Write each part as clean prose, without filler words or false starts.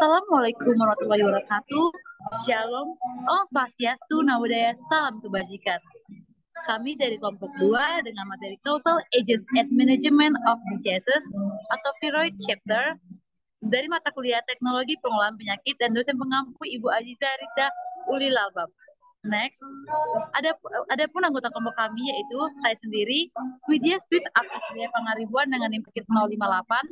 Assalamualaikum warahmatullahi wabarakatuh. Shalom, Om Swastiastu, Namo Buddhaya, salam kebajikan. Kami dari kelompok 2 dengan materi Causal Agents and Management of Diseases atau Viroid Chapter dari mata kuliah Teknologi Pengolahan Penyakit dan dosen pengampu Ibu Aziza Rita Ulil Albab. Next, adapun anggota kelompok kami yaitu saya sendiri, Widya Sweet Akaslia Pangaribuan dengan NIM 058.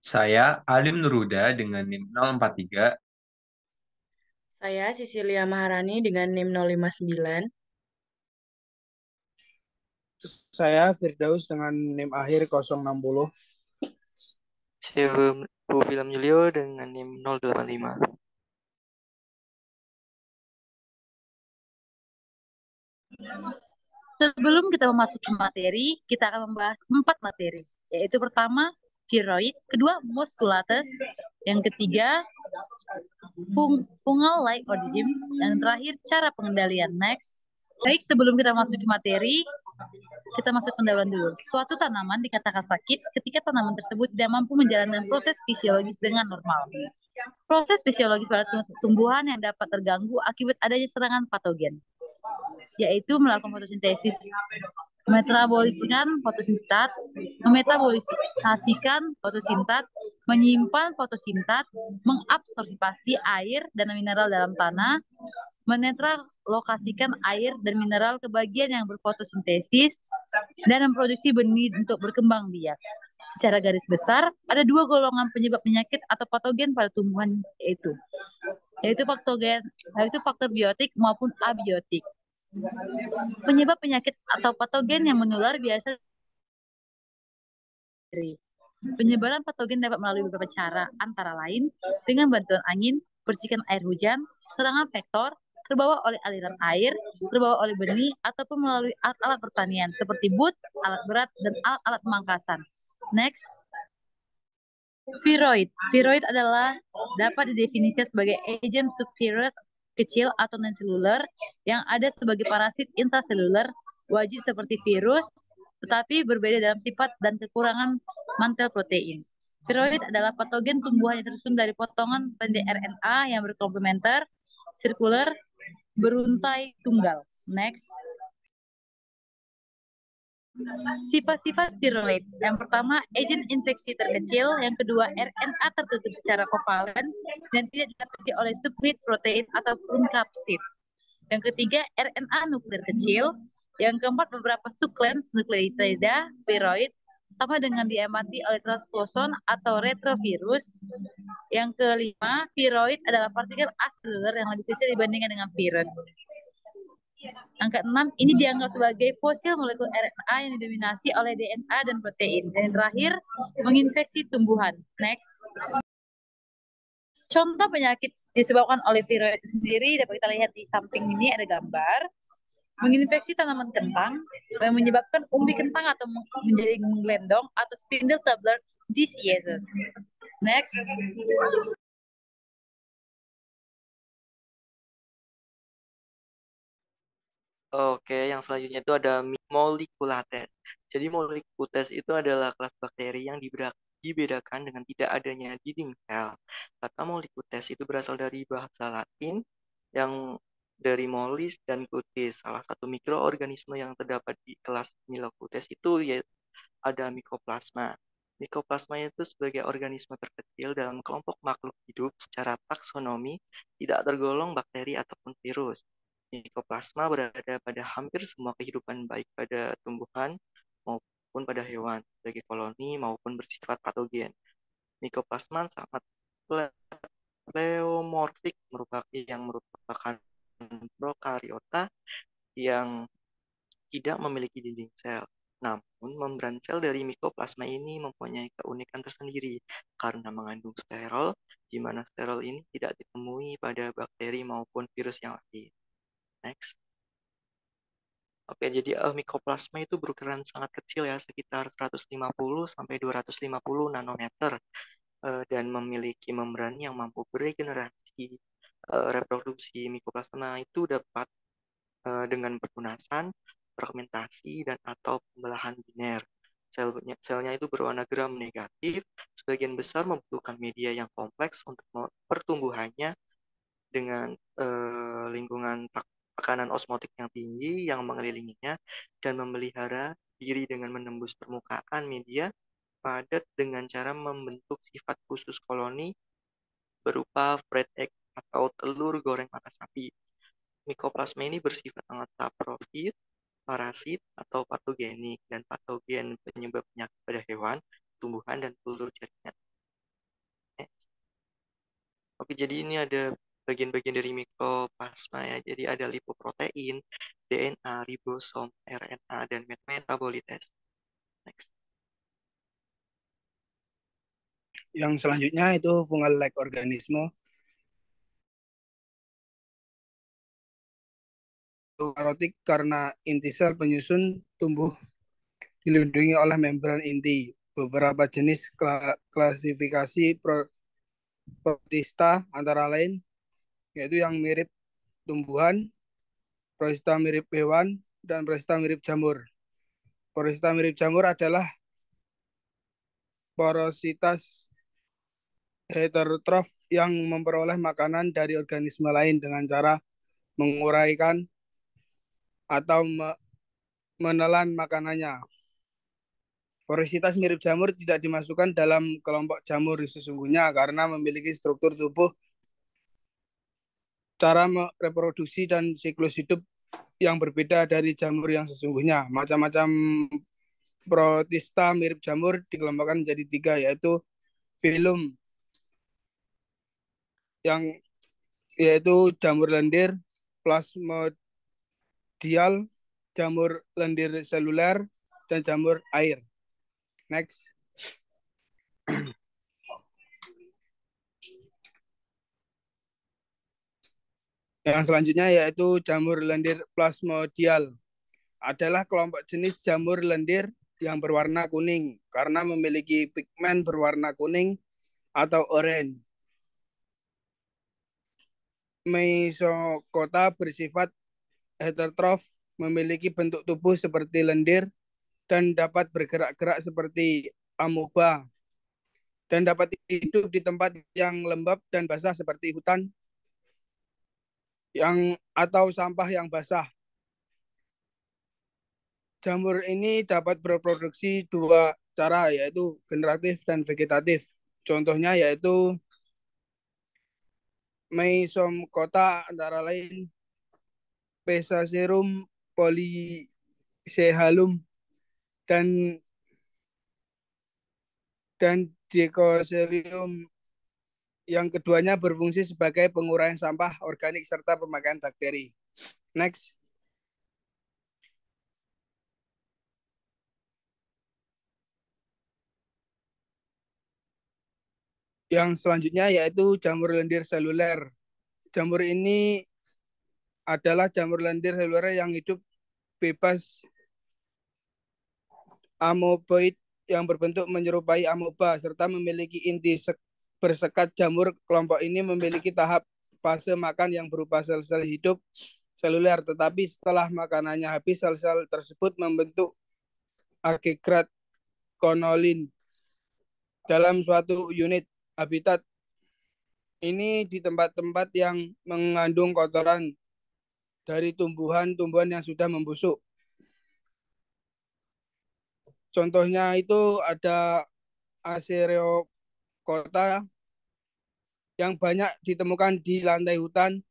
Saya Alim Nuruda dengan NIM 043. Saya Sisilia Maharani dengan NIM 059. Saya Firdaus dengan NIM akhir 060. Saya William Julio dengan NIM 085. Sebelum kita memasuki materi, kita akan membahas 4 materi, yaitu pertama, viroid, kedua, musculatus, yang ketiga, fungal-like organisms, dan terakhir, cara pengendalian. Next. Baik, sebelum kita masuk ke materi, kita masuk pendahuluan dulu. Suatu tanaman dikatakan sakit ketika tanaman tersebut tidak mampu menjalankan proses fisiologis dengan normal. Proses fisiologis pada tumbuhan yang dapat terganggu akibat adanya serangan patogen, yaitu melakukan fotosintesis, metabolisasikan fotosintat, memetabolisasikan fotosintat, menyimpan fotosintat, mengabsorbasi air dan mineral dalam tanah, menetralokasikan air dan mineral ke bagian yang berfotosintesis, dan memproduksi benih untuk berkembang biak. Secara garis besar, ada 2 golongan penyebab penyakit atau patogen pada tumbuhan yaitu faktor biotik maupun abiotik. Penyebab penyakit atau patogen yang menular biasa dari penyebaran patogen dapat melalui beberapa cara, antara lain dengan bantuan angin, percikan air hujan, serangan vektor, terbawa oleh aliran air, terbawa oleh benih, ataupun melalui alat-alat pertanian seperti but, alat berat, dan alat-alat pemangkasan. Next. Viroid. Viroid adalah dapat didefinisikan sebagai agent subvirus kecil atau non-seluler yang ada sebagai parasit intraseluler wajib seperti virus, tetapi berbeda dalam sifat dan kekurangan mantel protein. Viroid adalah patogen tumbuhan yang tersusun dari potongan pendek RNA yang berkomplementer, sirkuler, beruntai tunggal. Next. Sifat-sifat viroid. Yang pertama, agen infeksi terkecil. Yang kedua, RNA tertutup secara kovalen dan tidak dilapisi oleh subunit protein ataupun kapsid. Yang ketiga, RNA nuklir kecil. Yang keempat, beberapa sequence nukleotida viroid sama dengan diamati oleh transposon atau retrovirus. Yang kelima, viroid adalah partikel aseluler yang lebih kecil dibandingkan dengan virus. Angka 6, ini dianggap sebagai fosil molekul RNA yang didominasi oleh DNA dan protein. Dan yang terakhir, menginfeksi tumbuhan. Next. Contoh penyakit disebabkan oleh viroid itu sendiri dapat kita lihat di samping ini ada gambar. Menginfeksi tanaman kentang yang menyebabkan umbi kentang atau menjadi menggelendong atau spindle tubular diseases. Next. Oke, yang selanjutnya itu ada Molliculates. Jadi Molliculates itu adalah kelas bakteri yang dibedakan dengan tidak adanya dinding sel. Kata Molliculates itu berasal dari bahasa Latin yang dari mollis dan cutis. Salah satu mikroorganisme yang terdapat di kelas Molliculates itu yaitu ada Mycoplasma. Mycoplasma itu sebagai organisme terkecil dalam kelompok makhluk hidup secara taksonomi tidak tergolong bakteri ataupun virus. Mycoplasma berada pada hampir semua kehidupan baik pada tumbuhan maupun pada hewan sebagai koloni maupun bersifat patogen. Mycoplasma sangat pleomorfik merupakan prokariota yang tidak memiliki dinding sel. Namun, membran sel dari Mycoplasma ini mempunyai keunikan tersendiri karena mengandung sterol, di mana sterol ini tidak ditemui pada bakteri maupun virus yang lain. Next. Oke, jadi Mycoplasma itu berukuran sangat kecil ya, sekitar 150 sampai 250 nanometer dan memiliki membran yang mampu beregenerasi. Reproduksi Mycoplasma itu dapat dengan pertunasan, fragmentasi, dan atau pembelahan biner. Selnya itu berwarna gram negatif, sebagian besar membutuhkan media yang kompleks untuk pertumbuhannya dengan lingkungan tekanan osmotik yang tinggi yang mengelilinginya dan memelihara diri dengan menembus permukaan media padat dengan cara membentuk sifat khusus koloni berupa fried egg atau telur goreng mata sapi. Mikoplasma ini bersifat sangat saprofit, parasit, atau patogenik, dan patogen penyebab penyakit pada hewan, tumbuhan, dan telur jaringan. Oke, jadi ini ada bagian-bagian dari mikroplasma ya. Jadi ada lipoprotein, DNA, ribosom, RNA, dan metabolites. Next. Yang selanjutnya itu fungal-like organisme. Karotik karena inti sel penyusun tumbuh dilindungi oleh membran inti. Beberapa jenis klasifikasi protista antara lain yaitu yang mirip tumbuhan, protista mirip hewan, dan protista mirip jamur. Protista mirip jamur adalah porositas heterotrof yang memperoleh makanan dari organisme lain dengan cara menguraikan atau menelan makanannya. Porositas mirip jamur tidak dimasukkan dalam kelompok jamur sesungguhnya karena memiliki struktur tubuh, cara reproduksi, dan siklus hidup yang berbeda dari jamur yang sesungguhnya. Macam-macam protista mirip jamur dikelompokkan menjadi 3, yaitu filum, yaitu jamur lendir, plasmodial, jamur lendir seluler, dan jamur air. Next. Yang selanjutnya yaitu jamur lendir plasmodial. Adalah kelompok jenis jamur lendir yang berwarna kuning karena memiliki pigmen berwarna kuning atau oranye. Mesokota bersifat heterotrof, memiliki bentuk tubuh seperti lendir dan dapat bergerak-gerak seperti amoeba dan dapat hidup di tempat yang lembab dan basah seperti hutan atau sampah yang basah. Jamur ini dapat berproduksi 2 cara, yaitu generatif dan vegetatif. Contohnya yaitu mesokota antara lain Pesacerum polysehalum dan Dicotyledon. Yang keduanya berfungsi sebagai penguraian sampah organik serta pemakaian bakteri. Next. Yang selanjutnya yaitu jamur lendir seluler. Jamur ini adalah jamur lendir seluler yang hidup bebas amoeboid yang berbentuk menyerupai amoeba serta memiliki inti bersekat. Jamur kelompok ini memiliki tahap fase makan yang berupa sel-sel hidup seluler, tetapi setelah makanannya habis, sel-sel tersebut membentuk agregat konolin dalam suatu unit habitat. Ini di tempat-tempat yang mengandung kotoran dari tumbuhan-tumbuhan yang sudah membusuk. Contohnya itu ada Acerocota yang banyak ditemukan di lantai hutan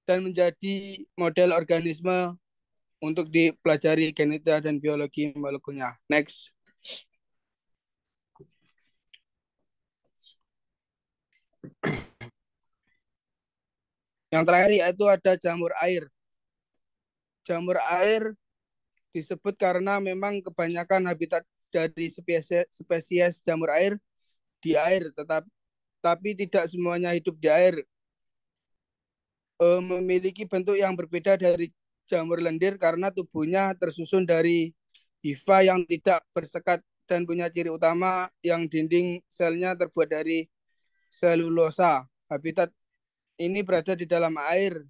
dan menjadi model organisme untuk dipelajari genetika dan biologi molekulernya. Next. Yang terakhir yaitu ada jamur air. Jamur air disebut karena memang kebanyakan habitat dari spesies jamur air di air, tapi tidak semuanya hidup di air. Memiliki bentuk yang berbeda dari jamur lendir karena tubuhnya tersusun dari hifa yang tidak bersekat dan punya ciri utama yang dinding selnya terbuat dari selulosa. Habitat ini berada di dalam air,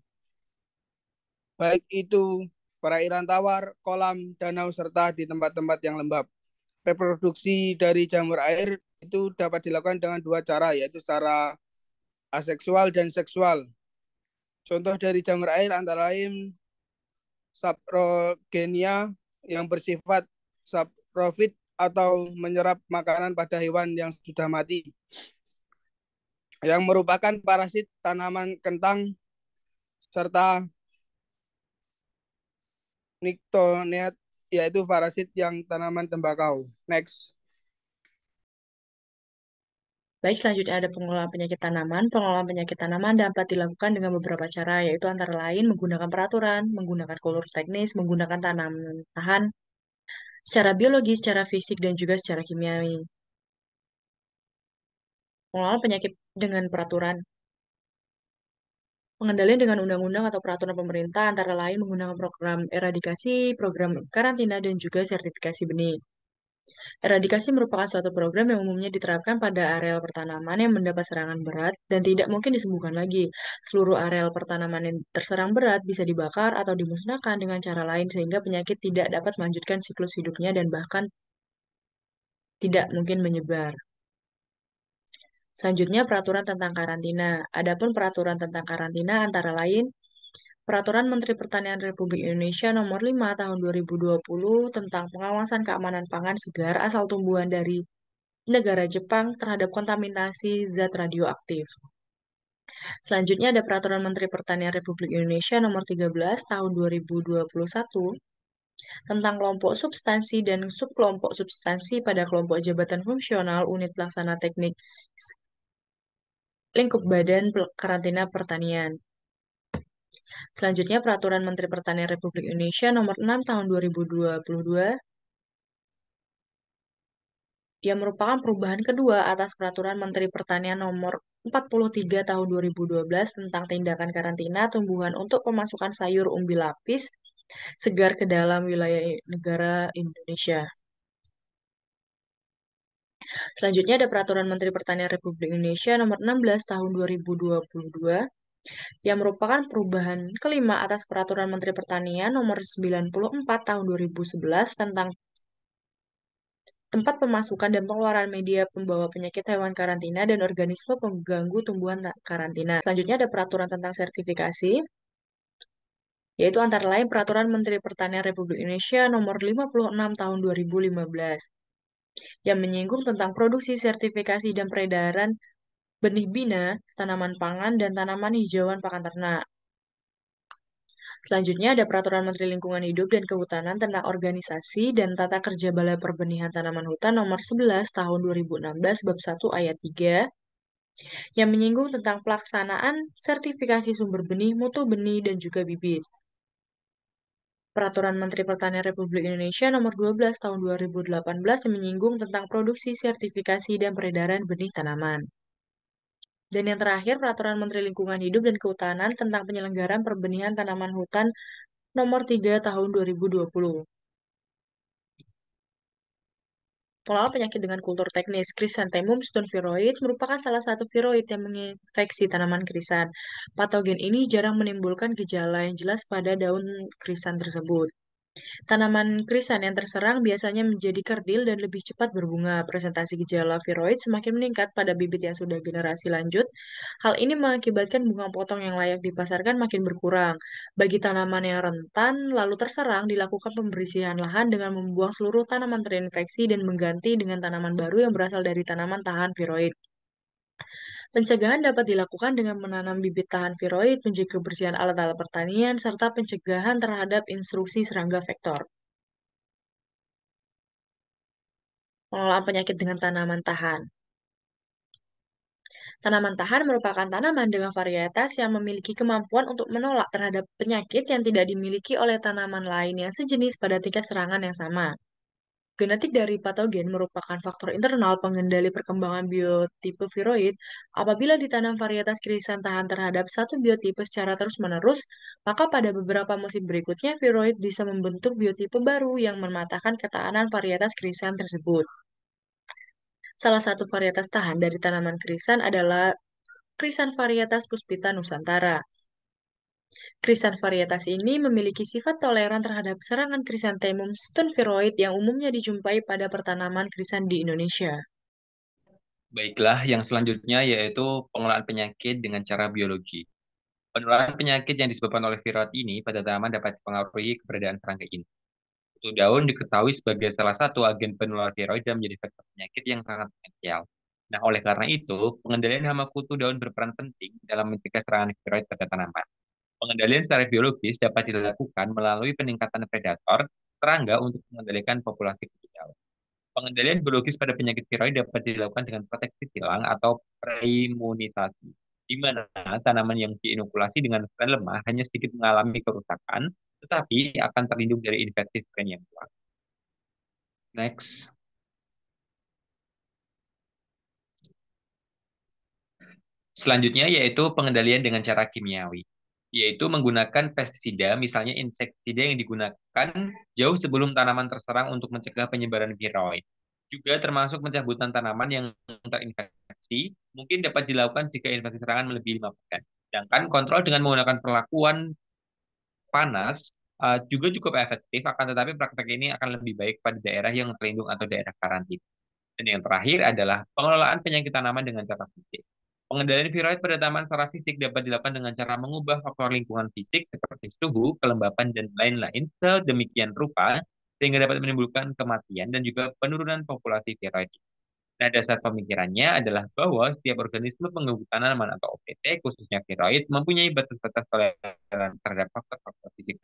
baik itu perairan tawar, kolam, danau, serta di tempat-tempat yang lembab. reproduksi dari jamur air itu dapat dilakukan dengan dua cara, yaitu secara aseksual dan seksual. Contoh dari jamur air antara lain saprogenia yang bersifat saprofit atau menyerap makanan pada hewan yang sudah mati, yang merupakan parasit tanaman kentang, serta Nyctoneat, yaitu parasit yang tanaman tembakau. Next. Baik, selanjutnya ada pengelolaan penyakit tanaman. Pengelolaan penyakit tanaman dapat dilakukan dengan beberapa cara, yaitu antara lain menggunakan peraturan, menggunakan kultur teknis, menggunakan tanaman tahan secara biologi, secara fisik, dan juga secara kimiawi. Pengelolaan penyakit dengan peraturan. Pengendalian dengan undang-undang atau peraturan pemerintah antara lain menggunakan program eradikasi, program karantina, dan juga sertifikasi benih. Eradikasi merupakan suatu program yang umumnya diterapkan pada areal pertanaman yang mendapat serangan berat dan tidak mungkin disembuhkan lagi. Seluruh areal pertanaman yang terserang berat bisa dibakar atau dimusnahkan dengan cara lain sehingga penyakit tidak dapat melanjutkan siklus hidupnya dan bahkan tidak mungkin menyebar. Selanjutnya, peraturan tentang karantina. Adapun peraturan tentang karantina antara lain Peraturan Menteri Pertanian Republik Indonesia Nomor 5 Tahun 2020 tentang pengawasan keamanan pangan segar asal tumbuhan dari negara Jepang terhadap kontaminasi zat radioaktif. Selanjutnya ada Peraturan Menteri Pertanian Republik Indonesia Nomor 13 Tahun 2021 tentang kelompok substansi dan subkelompok substansi pada kelompok jabatan fungsional unit pelaksana teknik lingkup Badan Karantina Pertanian. Selanjutnya, Peraturan Menteri Pertanian Republik Indonesia Nomor 6 Tahun 2022 yang merupakan perubahan kedua atas Peraturan Menteri Pertanian Nomor 43 Tahun 2012 tentang tindakan karantina tumbuhan untuk pemasukan sayur umbi lapis segar ke dalam wilayah negara Indonesia. Selanjutnya ada Peraturan Menteri Pertanian Republik Indonesia Nomor 16 Tahun 2022 yang merupakan perubahan kelima atas Peraturan Menteri Pertanian Nomor 94 Tahun 2011 tentang tempat pemasukan dan pengeluaran media pembawa penyakit hewan karantina dan organisme pengganggu tumbuhan karantina. Selanjutnya ada peraturan tentang sertifikasi, yaitu antara lain Peraturan Menteri Pertanian Republik Indonesia Nomor 56 Tahun 2015 yang menyinggung tentang produksi, sertifikasi, dan peredaran benih bina, tanaman pangan, dan tanaman hijauan pakan ternak. Selanjutnya ada Peraturan Menteri Lingkungan Hidup dan Kehutanan tentang organisasi dan tata kerja Balai Perbenihan Tanaman Hutan Nomor 11 Tahun 2016 Bab 1 Ayat 3 yang menyinggung tentang pelaksanaan sertifikasi sumber benih, mutu benih, dan juga bibit. Peraturan Menteri Pertanian Republik Indonesia Nomor 12 Tahun 2018 yang menyinggung tentang produksi, sertifikasi, dan peredaran benih tanaman. Dan yang terakhir, Peraturan Menteri Lingkungan Hidup dan Kehutanan tentang penyelenggaraan perbenihan tanaman hutan Nomor 3 Tahun 2020. Pengelolaan penyakit dengan kultur teknis, Chrysanthemum stone-viroid merupakan salah satu viroid yang menginfeksi tanaman krisan. Patogen ini jarang menimbulkan gejala yang jelas pada daun krisan tersebut. Tanaman krisan yang terserang biasanya menjadi kerdil dan lebih cepat berbunga. Presentasi gejala viroid semakin meningkat pada bibit yang sudah generasi lanjut. Hal ini mengakibatkan bunga potong yang layak dipasarkan makin berkurang. Bagi tanaman yang rentan lalu terserang, dilakukan pembersihan lahan dengan membuang seluruh tanaman terinfeksi dan mengganti dengan tanaman baru yang berasal dari tanaman tahan viroid. Pencegahan dapat dilakukan dengan menanam bibit tahan viroid, menjaga kebersihan alat-alat pertanian, serta pencegahan terhadap instruksi serangga vektor. Pengelolaan penyakit dengan tanaman tahan. Tanaman tahan merupakan tanaman dengan varietas yang memiliki kemampuan untuk menolak terhadap penyakit yang tidak dimiliki oleh tanaman lain yang sejenis pada tingkat serangan yang sama. Genetik dari patogen merupakan faktor internal pengendali perkembangan biotipe viroid. Apabila ditanam varietas krisan tahan terhadap satu biotipe secara terus-menerus, maka pada beberapa musim berikutnya viroid bisa membentuk biotipe baru yang mematahkan ketahanan varietas krisan tersebut. Salah satu varietas tahan dari tanaman krisan adalah krisan varietas Puspita Nusantara. Krisan varietas ini memiliki sifat toleran terhadap serangan Chrysanthemum stonefiroi yang umumnya dijumpai pada pertanaman krisan di Indonesia. Baiklah, yang selanjutnya yaitu pengelolaan penyakit dengan cara biologi. Penularan penyakit yang disebabkan oleh viroid ini pada tanaman dapat mempengaruhi keberadaan serangga ini. Kutu daun diketahui sebagai salah satu agen penular viroid dan menjadi faktor penyakit yang sangat potensial. Nah, oleh karena itu, pengendalian hama kutu daun berperan penting dalam mencegah serangan viroid pada tanaman. Pengendalian secara biologis dapat dilakukan melalui peningkatan predator serangga untuk mengendalikan populasi kutu daun. Pengendalian biologis pada penyakit viroid dapat dilakukan dengan proteksi silang atau preimunisasi, di mana tanaman yang diinokulasi dengan strain lemah hanya sedikit mengalami kerusakan, tetapi akan terlindung dari infeksi strain yang kuat. Next. Selanjutnya yaitu pengendalian dengan cara kimiawi, yaitu menggunakan pestisida, misalnya insektisida yang digunakan jauh sebelum tanaman terserang untuk mencegah penyebaran viroid. Juga termasuk pencabutan tanaman yang terinfeksi, mungkin dapat dilakukan jika infeksi serangan melebihi 5%. Sedangkan kontrol dengan menggunakan perlakuan panas juga cukup efektif, akan tetapi praktek ini akan lebih baik pada daerah yang terlindung atau daerah karantina. Dan yang terakhir adalah pengelolaan penyakit tanaman dengan cara fisik. Pengendalian viroid pada tanaman secara fisik dapat dilakukan dengan cara mengubah faktor lingkungan fisik seperti suhu, kelembapan, dan lain-lain sedemikian rupa sehingga dapat menimbulkan kematian dan juga penurunan populasi viroid. Nah, dasar pemikirannya adalah bahwa setiap organisme pengganggu tanaman atau OPT, khususnya viroid, mempunyai batas-batas toleran terhadap faktor-faktor fisik.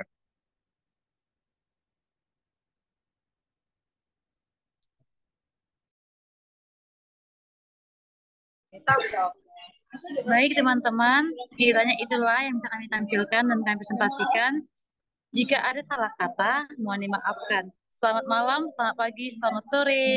Baik teman-teman, sekiranya itulah yang bisa kami tampilkan dan kami presentasikan. Jika ada salah kata, mohon dimaafkan. Selamat malam, selamat pagi, selamat sore.